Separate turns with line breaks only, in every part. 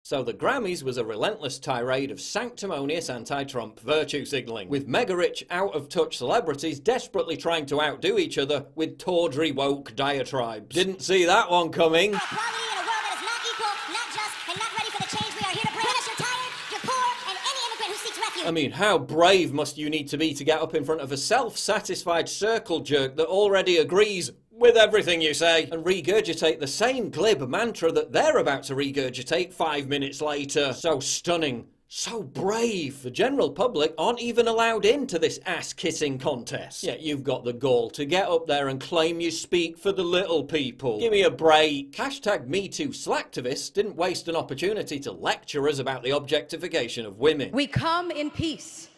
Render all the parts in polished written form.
So the Grammys was a relentless tirade of sanctimonious anti-Trump virtue signalling, with mega-rich, out-of-touch celebrities desperately trying to outdo each other with tawdry woke diatribes. Didn't see that one coming.
Equality in a world that is not equal, not just, and not ready for the change we are here to bring. Unless you're tired, you're poor, and any immigrant who seeks refuge.
I mean, how brave must you need to be to get up in front of a self-satisfied circle jerk that already agrees with everything you say, and regurgitate the same glib mantra that they're about to regurgitate 5 minutes later? So stunning. So brave. The general public aren't even allowed into this ass-kissing contest. Yet you've got the gall to get up there and claim you speak for the little people. Give me a break. Hashtag MeToo slacktivists didn't waste an opportunity to lecture us about the objectification of women.
We come in peace,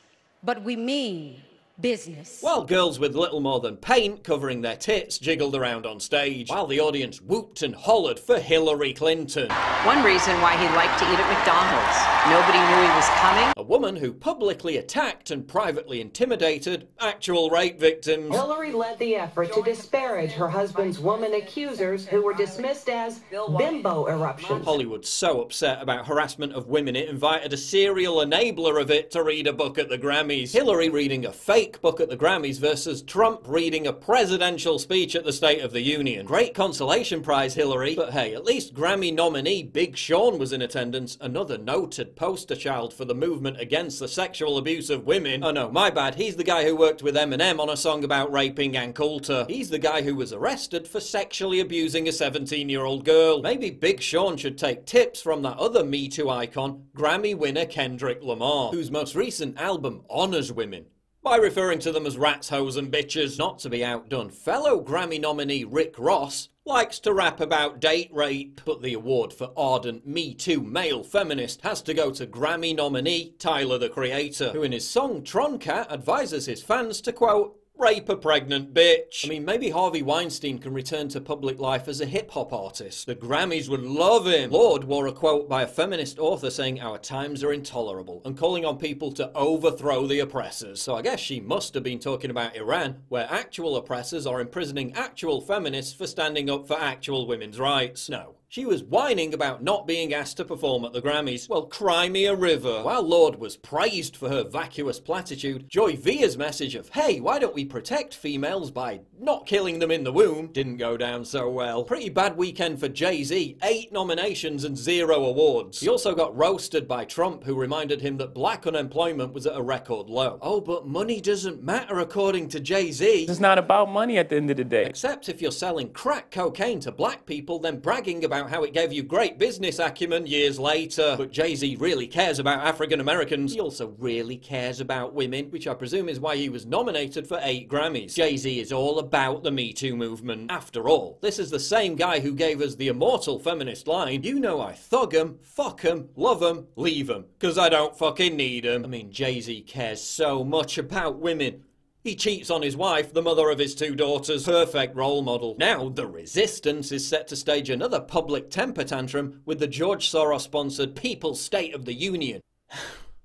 but we mean business.
While girls with little more than paint covering their tits jiggled around on stage, while the audience whooped and hollered for Hillary Clinton.
One reason why he liked to eat at McDonald's. Nobody knew he was coming.
A woman who publicly attacked and privately intimidated actual rape victims.
Hillary led the effort to disparage her husband's woman accusers who were dismissed as bimbo eruptions.
Hollywood's so upset about harassment of women it invited a serial enabler of it to read a book at the Grammys. Hillary reading a fake book at the Grammys versus Trump reading a presidential speech at the State of the Union. Great consolation prize, Hillary. But hey, at least Grammy nominee Big Sean was in attendance, another noted poster child for the movement against the sexual abuse of women. Oh no, my bad, he's the guy who worked with Eminem on a song about raping Ann Coulter. He's the guy who was arrested for sexually abusing a 17-year-old girl. Maybe Big Sean should take tips from that other Me Too icon, Grammy winner Kendrick Lamar, whose most recent album honors women by referring to them as rats, hoes and bitches. Not to be outdone, fellow Grammy nominee Rick Ross likes to rap about date rape, but the award for ardent Me Too male feminist has to go to Grammy nominee Tyler the Creator, who in his song Troncat advises his fans to, quote, rape a pregnant bitch. I mean, maybe Harvey Weinstein can return to public life as a hip-hop artist. The Grammys would love him. Lorde wore a quote by a feminist author saying our times are intolerable and calling on people to overthrow the oppressors. So I guess she must have been talking about Iran, where actual oppressors are imprisoning actual feminists for standing up for actual women's rights. No. She was whining about not being asked to perform at the Grammys. Well, cry me a river. While Lorde was praised for her vacuous platitude, Joy Via's message of, hey, why don't we protect females by not killing them in the womb, didn't go down so well. Pretty bad weekend for Jay-Z, 8 nominations and 0 awards. He also got roasted by Trump, who reminded him that black unemployment was at a record low. Oh, but money doesn't matter according to Jay-Z.
It's not about money at the end of the day.
Except if you're selling crack cocaine to black people, then bragging about how it gave you great business acumen years later. But Jay-Z really cares about African Americans. He also really cares about women, which I presume is why he was nominated for 8 Grammys. Jay-Z is all about the Me Too movement. After all, this is the same guy who gave us the immortal feminist line, you know I thug 'em, fuck 'em, love 'em, leave 'em, 'cause I don't fucking need 'em. I mean, Jay-Z cares so much about women. He cheats on his wife, the mother of his 2 daughters. Perfect role model. Now, the Resistance is set to stage another public temper tantrum with the George Soros-sponsored People's State of the Union.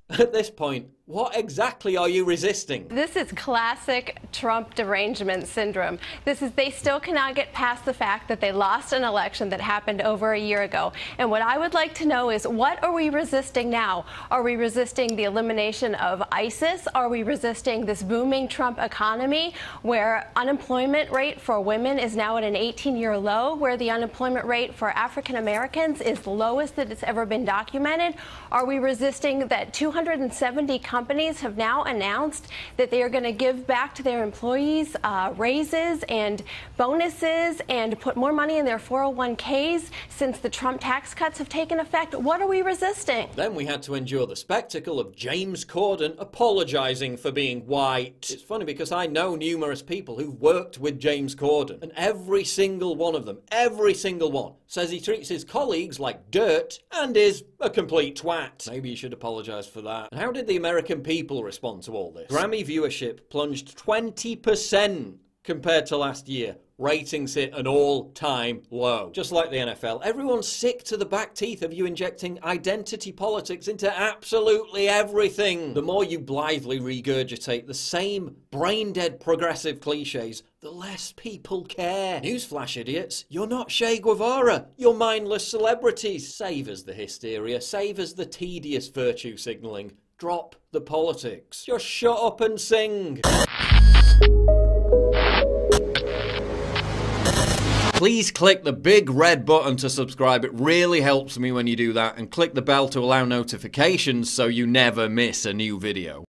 At this point, what exactly are you resisting?
This is classic Trump derangement syndrome. They still cannot get past the fact that they lost an election that happened over a year ago. And what I would like to know is, what are we resisting now? Are we resisting the elimination of ISIS? Are we resisting this booming Trump economy where unemployment rate for women is now at an 18-year low, where the unemployment rate for African Americans is the lowest that it's ever been documented? Are we resisting that 270 companies have now announced that they are going to give back to their employees raises and bonuses and put more money in their 401ks since the Trump tax cuts have taken effect? What are we resisting?
Then we had to endure the spectacle of James Corden apologizing for being white. It's funny because I know numerous people who've worked with James Corden, and every single one of them, every single one, says he treats his colleagues like dirt and is a complete twat. Maybe you should apologize for that. And how did the American people respond to all this? Grammy viewership plunged 20% compared to last year. ratings hit an all-time low. Just like the NFL, everyone's sick to the back teeth of you injecting identity politics into absolutely everything. The more you blithely regurgitate the same brain-dead progressive cliches, the less people care. Newsflash, idiots, you're not Che Guevara, you're mindless celebrities. Save us the hysteria, save us the tedious virtue signalling. Drop the politics. Just shut up and sing. Please click the big red button to subscribe. It really helps me when you do that, and click the bell to allow notifications so you never miss a new video.